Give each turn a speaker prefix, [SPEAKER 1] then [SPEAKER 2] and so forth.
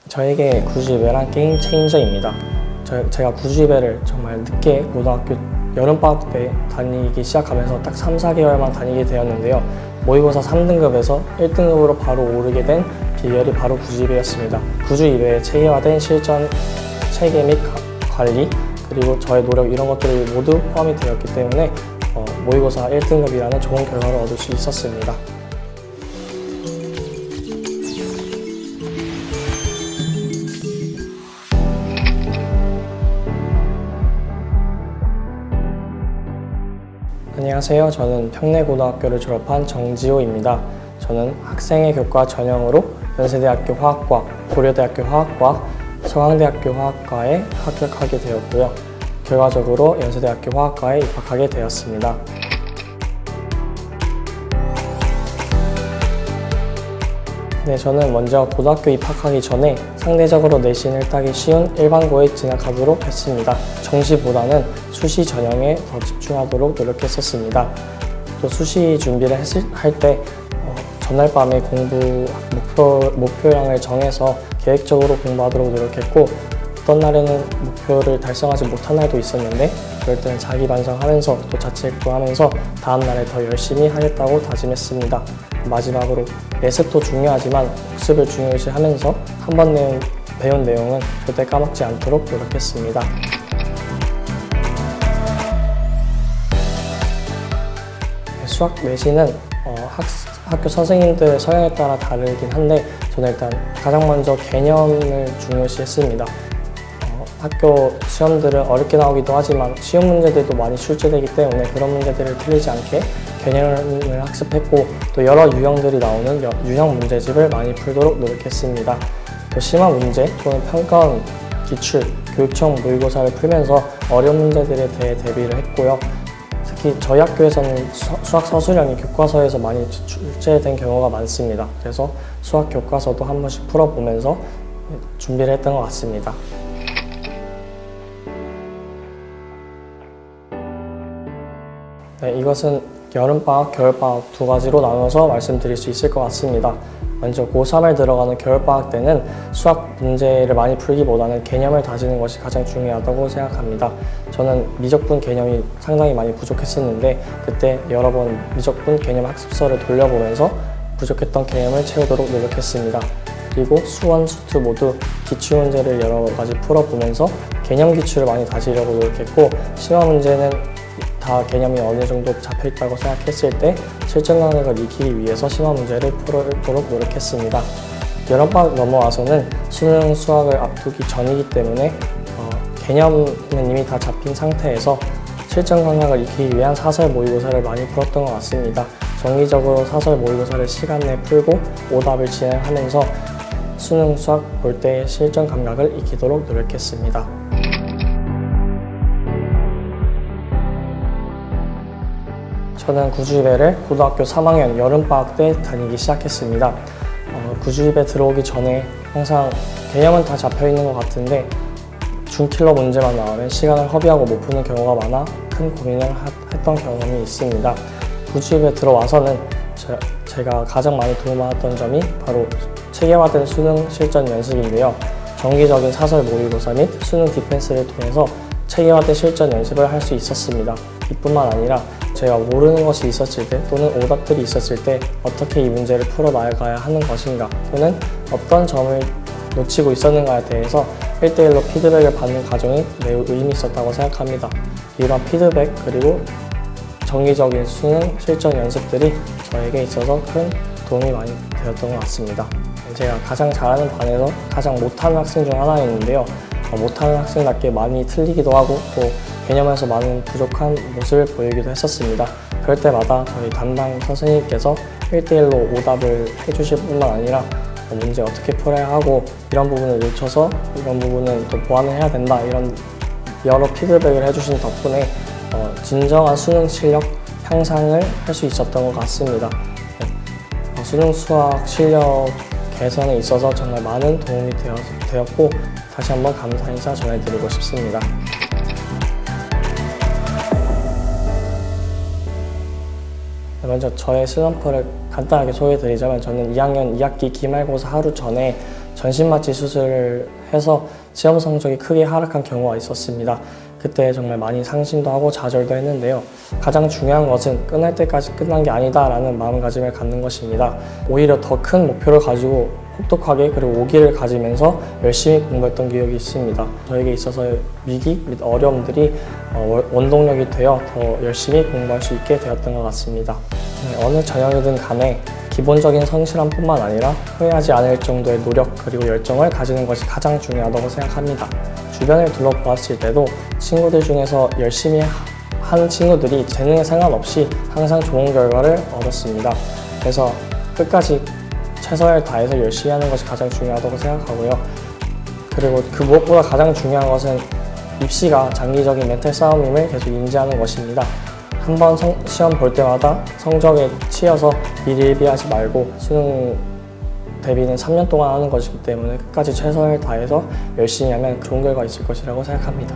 [SPEAKER 1] 저에게 구주일배란 게임 체인저입니다. 제가 구주일배를 정말 늦게 고등학교 여름방학 때 다니기 시작하면서 딱 3, 4개월만 다니게 되었는데요. 모의고사 3등급에서 1등급으로 바로 오르게 된 비결이 바로 구주일배였습니다. 구주일배의 체계화된 실전 체계 및 관리, 그리고 저의 노력 이런 것들이 모두 포함이 되었기 때문에 모의고사 1등급이라는 좋은 결과를 얻을 수 있었습니다. 안녕하세요. 저는 평내고등학교를 졸업한 정지호입니다. 저는 학생회 교과 전형으로 연세대학교 화학과, 고려대학교 화학과, 서강대학교 화학과에 합격하게 되었고요. 결과적으로 연세대학교 화학과에 입학하게 되었습니다. 네, 저는 먼저 고등학교 입학하기 전에 상대적으로 내신을 따기 쉬운 일반고에 진학하도록 했습니다. 정시보다는 수시 전형에 더 집중하도록 노력했었습니다. 또 수시 준비를 할 때 전날 밤에 공부 목표량을 정해서 계획적으로 공부하도록 노력했고, 어떤 날에는 목표를 달성하지 못한 날도 있었는데 그럴 때는 자기 반성하면서 또 자책도 하면서 다음 날에 더 열심히 하겠다고 다짐했습니다. 마지막으로 예습도 중요하지만 복습을 중요시하면서 한 번 배운 내용은 절대 까먹지 않도록 노력했습니다. 수학 내신은 학교 선생님들의 성향에 따라 다르긴 한데 저는 일단 가장 먼저 개념을 중요시했습니다. 학교 시험들은 어렵게 나오기도 하지만 쉬운 문제들도 많이 출제되기 때문에 그런 문제들을 틀리지 않게 개념을 학습했고, 또 여러 유형들이 나오는 유형 문제집을 많이 풀도록 노력했습니다. 또 심화 문제 또는 평가원, 기출, 교육청 모의고사를 풀면서 어려운 문제들에 대해 대비를 했고요. 특히 저희 학교에서는 수학 서술형이 교과서에서 많이 출제된 경우가 많습니다. 그래서 수학 교과서도 한 번씩 풀어보면서 준비를 했던 것 같습니다. 네, 이것은 여름방학, 겨울방학 두 가지로 나눠서 말씀드릴 수 있을 것 같습니다. 먼저 고3을 들어가는 겨울방학 때는 수학 문제를 많이 풀기보다는 개념을 다지는 것이 가장 중요하다고 생각합니다. 저는 미적분 개념이 상당히 많이 부족했었는데 그때 여러 번 미적분 개념 학습서를 돌려보면서 부족했던 개념을 채우도록 노력했습니다. 그리고 수원, 수투 모두 기출문제를 여러 가지 풀어보면서 개념 기출을 많이 다지려고 노력했고, 심화 문제는 다 개념이 어느 정도 잡혀있다고 생각했을 때 실전 감각을 익히기 위해서 심화 문제를 풀도록 노력했습니다. 여름방학 넘어와서는 수능 수학을 앞두기 전이기 때문에 개념은 이미 다 잡힌 상태에서 실전 감각을 익히기 위한 사설 모의고사를 많이 풀었던 것 같습니다. 정기적으로 사설 모의고사를 시간 내에 풀고 오답을 진행하면서 수능 수학 볼 때의 실전 감각을 익히도록 노력했습니다. 저는 구주일배를 고등학교 3학년 여름방학 때 다니기 시작했습니다. 구주일배 들어오기 전에 항상 개념은 다 잡혀있는 것 같은데 준킬러 문제만 나오면 시간을 허비하고 못 푸는 경우가 많아 큰 고민을 했던 경험이 있습니다. 구주일배 들어와서는 제가 가장 많이 도움받았던 점이 바로 체계화된 수능 실전 연습인데요. 정기적인 사설 모의고사 및 수능 디펜스를 통해서 체계화된 실전 연습을 할 수 있었습니다. 이뿐만 아니라 제가 모르는 것이 있었을 때 또는 오답들이 있었을 때 어떻게 이 문제를 풀어나가야 하는 것인가, 또는 어떤 점을 놓치고 있었는가에 대해서 1대1로 피드백을 받는 과정이 매우 의미 있었다고 생각합니다. 이러한 피드백 그리고 정기적인 수능 실전 연습들이 저에게 있어서 큰 도움이 많이 되었던 것 같습니다. 제가 가장 잘하는 반에서 가장 못하는 학생 중 하나였는데요. 못하는 학생답게 많이 틀리기도 하고 또 개념에서 많은 부족한 모습을 보이기도 했었습니다. 그럴 때마다 저희 담당 선생님께서 1대1로 오답을 해주실 뿐만 아니라 문제 어떻게 풀어야 하고 이런 부분을 놓쳐서 이런 부분은 또 보완을 해야 된다, 이런 여러 피드백을 해주신 덕분에 진정한 수능 실력 향상을 할 수 있었던 것 같습니다. 수능 수학 실력 개선에 있어서 정말 많은 도움이 되었고 다시 한번 감사 인사 전해드리고 싶습니다. 먼저 저의 슬럼프를 간단하게 소개해드리자면, 저는 2학년 2학기 기말고사 하루 전에 전신마취 수술을 해서 시험 성적이 크게 하락한 경우가 있었습니다. 그때 정말 많이 상심도 하고 좌절도 했는데요. 가장 중요한 것은 끝날 때까지 끝난 게 아니다라는 마음가짐을 갖는 것입니다. 오히려 더 큰 목표를 가지고 혹독하게 그리고 오기를 가지면서 열심히 공부했던 기억이 있습니다. 저에게 있어서 위기 및 어려움들이 원동력이 되어 더 열심히 공부할 수 있게 되었던 것 같습니다. 어느 전형이든 간에 기본적인 성실함뿐만 아니라 후회하지 않을 정도의 노력 그리고 열정을 가지는 것이 가장 중요하다고 생각합니다. 주변을 둘러보았을 때도 친구들 중에서 열심히 하는 친구들이 재능에 상관없이 항상 좋은 결과를 얻었습니다. 그래서 끝까지 최선을 다해서 열심히 하는 것이 가장 중요하다고 생각하고요. 그리고 그 무엇보다 가장 중요한 것은 입시가 장기적인 멘탈 싸움임을 계속 인지하는 것입니다. 한번 시험 볼 때마다 성적에 치여서 일일비하지 말고 수능 대비는 3년 동안 하는 것이기 때문에 끝까지 최선을 다해서 열심히 하면 좋은 결과 있을 것이라고 생각합니다.